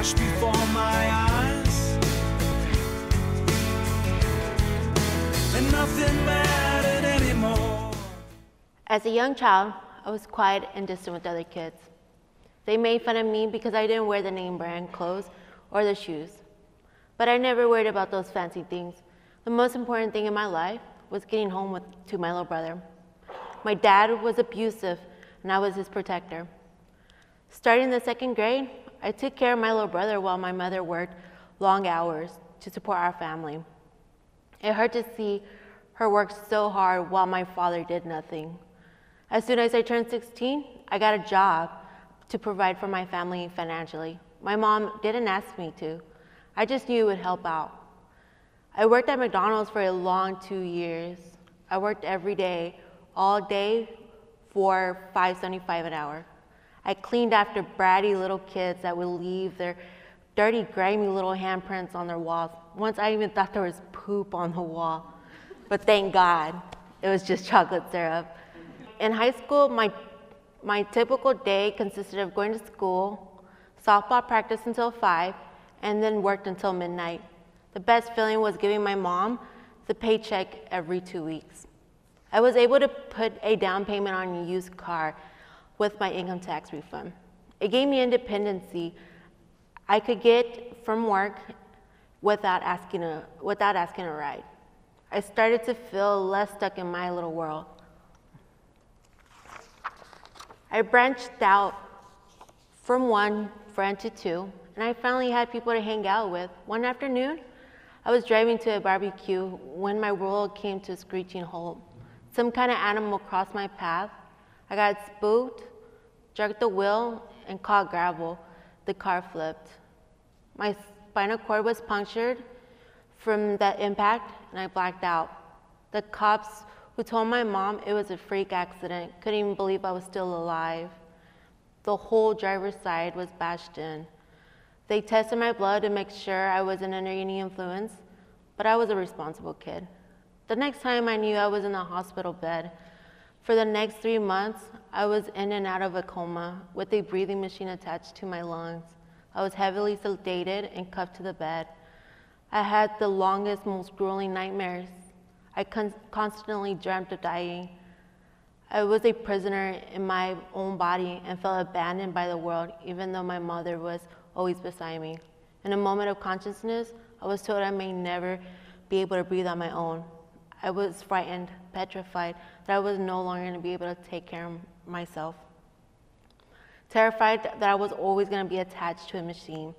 flash before my eyes, and nothing mattered anymore. As a young child, I was quiet and distant with other kids. They made fun of me because I didn't wear the name brand clothes or the shoes. But I never worried about those fancy things. The most important thing in my life was getting home to my little brother. My dad was abusive, and I was his protector. Starting the 2nd grade, I took care of my little brother while my mother worked long hours to support our family. It hurt to see her work so hard while my father did nothing. As soon as I turned 16, I got a job to provide for my family financially. My mom didn't ask me to. I just knew it would help out. I worked at McDonald's for a long 2 years. I worked every day, all day, for $5.75 an hour. I cleaned after bratty little kids that would leave their dirty, grimy little handprints on their walls. Once I even thought there was poop on the wall. But thank God, it was just chocolate syrup. In high school, my typical day consisted of going to school, softball practice until 5, and then worked until midnight. The best feeling was giving my mom the paycheck every 2 weeks. I was able to put a down payment on a used car with my income tax refund. It gave me independency I could get from work without asking a ride. I started to feel less stuck in my little world. I branched out from one friend to 2, and I finally had people to hang out with. One afternoon, I was driving to a barbecue when my world came to a screeching halt. Some kind of animal crossed my path. I got spooked, jerked the wheel, and caught gravel. The car flipped. My spinal cord was punctured from that impact, and I blacked out. The cops who told my mom it was a freak accident couldn't even believe I was still alive. The whole driver's side was bashed in. They tested my blood to make sure I wasn't under any influence, but I was a responsible kid. The next time I knew, I was in the hospital bed. For the next 3 months, I was in and out of a coma with a breathing machine attached to my lungs. I was heavily sedated and cuffed to the bed. I had the longest, most grueling nightmares. I constantly dreamt of dying. I was a prisoner in my own body and felt abandoned by the world, even though my mother was always beside me. In a moment of consciousness, I was told I may never be able to breathe on my own. I was frightened, petrified, that I was no longer going to be able to take care of myself. Terrified that I was always going to be attached to a machine.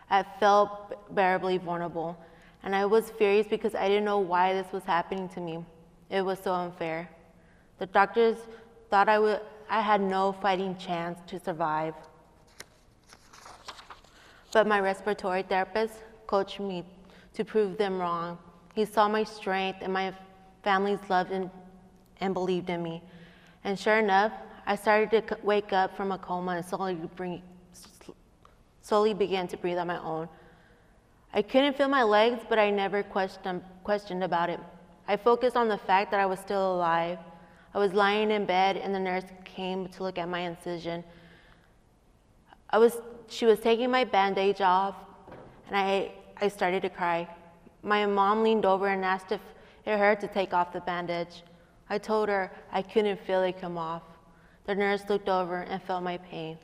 I felt bearably vulnerable, and I was furious because I didn't know why this was happening to me. It was so unfair. The doctors thought I had no fighting chance to survive. But my respiratory therapist coached me to prove them wrong. He saw my strength and my family's love and believed in me. And sure enough, I started to wake up from a coma and slowly began to breathe on my own. I couldn't feel my legs, but I never questioned about it. I focused on the fact that I was still alive. I was lying in bed and the nurse came to look at my incision. She was taking my bandage off and I started to cry. My mom leaned over and asked if it hurt to take off the bandage. I told her I couldn't feel it come off. The nurse looked over and felt my pain.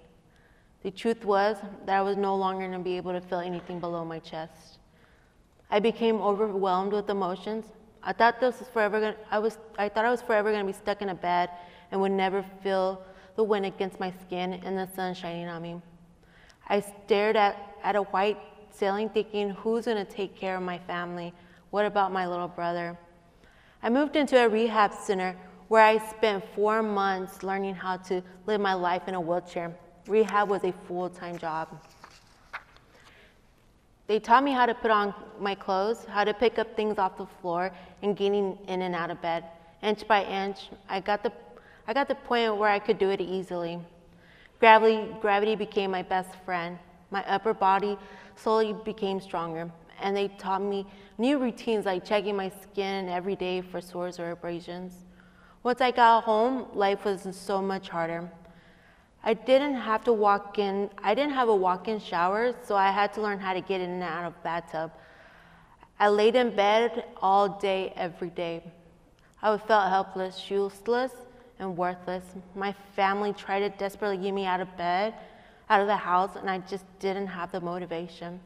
The truth was that I was no longer going to be able to feel anything below my chest. I became overwhelmed with emotions. I thought I was forever going to be stuck in a bed and would never feel the wind against my skin and the sun shining on me. I stared at a white ceiling thinking, who's going to take care of my family? What about my little brother? I moved into a rehab center where I spent 4 months learning how to live my life in a wheelchair. Rehab was a full-time job. They taught me how to put on my clothes, how to pick up things off the floor, and getting in and out of bed. Inch by inch, I got the point where I could do it easily. Gravity became my best friend. My upper body slowly became stronger, and they taught me new routines like checking my skin every day for sores or abrasions. Once I got home, life was so much harder. I didn't have a walk-in shower, so I had to learn how to get in and out of the bathtub. I laid in bed all day, every day. I felt helpless, useless, and worthless. My family tried to desperately get me out of bed, out of the house, and I just didn't have the motivation.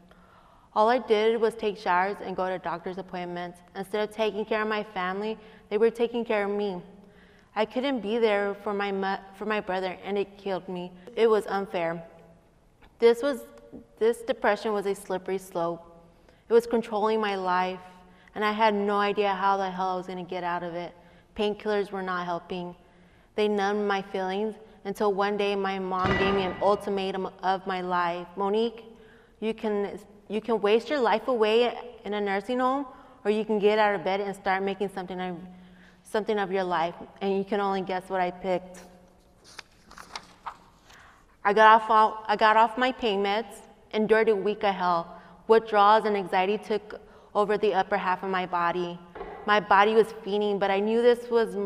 All I did was take showers and go to doctor's appointments. Instead of taking care of my family, they were taking care of me. I couldn't be there for my brother, and it killed me. It was unfair. This depression was a slippery slope. It was controlling my life, and I had no idea how the hell I was gonna get out of it. Painkillers were not helping. They numbed my feelings until one day my mom gave me an ultimatum of my life. Monique, you can waste your life away in a nursing home, or you can get out of bed and start making something of your life. And you can only guess what I picked. I got off my pain meds, endured a week of hell. Withdrawals and anxiety took over the upper half of my body. My body was fiending, but I knew this was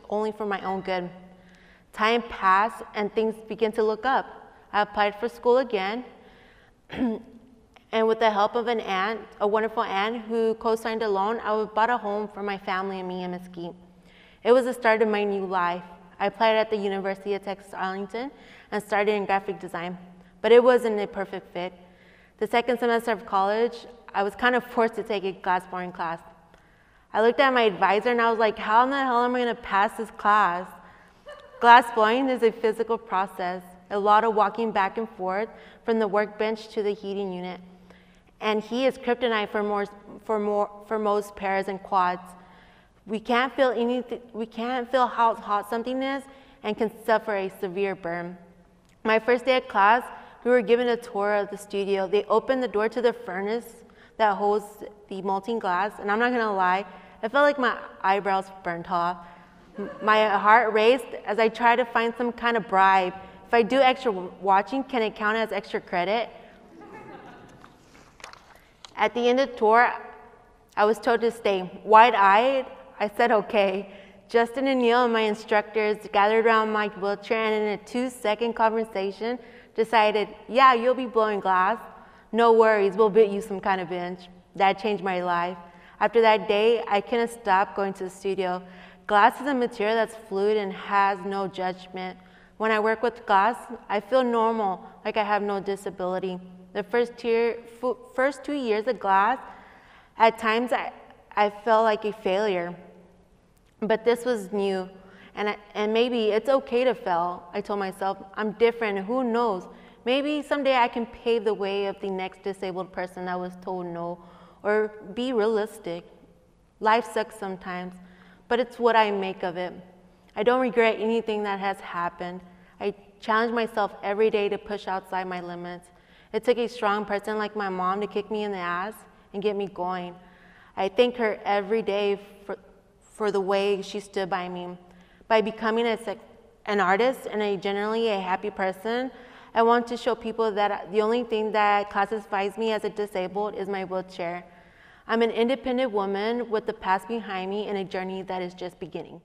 only for my own good. Time passed and things began to look up. I applied for school again, and with the help of a wonderful aunt who co-signed a loan, I bought a home for my family and me in Mesquite. It was the start of my new life. I applied at the University of Texas Arlington and started in graphic design, but it wasn't a perfect fit. The second semester of college, I was kind of forced to take a glassblowing class. I looked at my advisor and I was like, how in the hell am I gonna pass this class? Glassblowing is a physical process, a lot of walking back and forth from the workbench to the heating unit. And heat is kryptonite for most paras and quads. We can't feel how hot something is and can suffer a severe burn. My first day of class, we were given a tour of the studio. They opened the door to the furnace that holds the molten glass, and I'm not gonna lie, I felt like my eyebrows burned off. My heart raced as I tried to find some kind of bribe. If I do extra watching, can it count as extra credit? At the end of the tour, I was told to stay. Wide-eyed, I said okay. Justin and Neil and my instructors gathered around my wheelchair, and in a 2-second conversation, decided, yeah, you'll be blowing glass. No worries, we'll bid you some kind of bench. That changed my life. After that day, I couldn't stop going to the studio. Glass is a material that's fluid and has no judgment. When I work with glass, I feel normal, like I have no disability. The first 2 years of glass, at times I felt like a failure. But this was new, and maybe it's okay to fail. I told myself, I'm different, who knows? Maybe someday I can pave the way of the next disabled person that was told no, or be realistic. Life sucks sometimes, but it's what I make of it. I don't regret anything that has happened. I challenge myself every day to push outside my limits. It took a strong person like my mom to kick me in the ass and get me going. I thank her every day for the way she stood by me. By becoming an artist and generally a happy person, I want to show people that the only thing that classifies me as a disabled is my wheelchair. I'm an independent woman with the past behind me and a journey that is just beginning.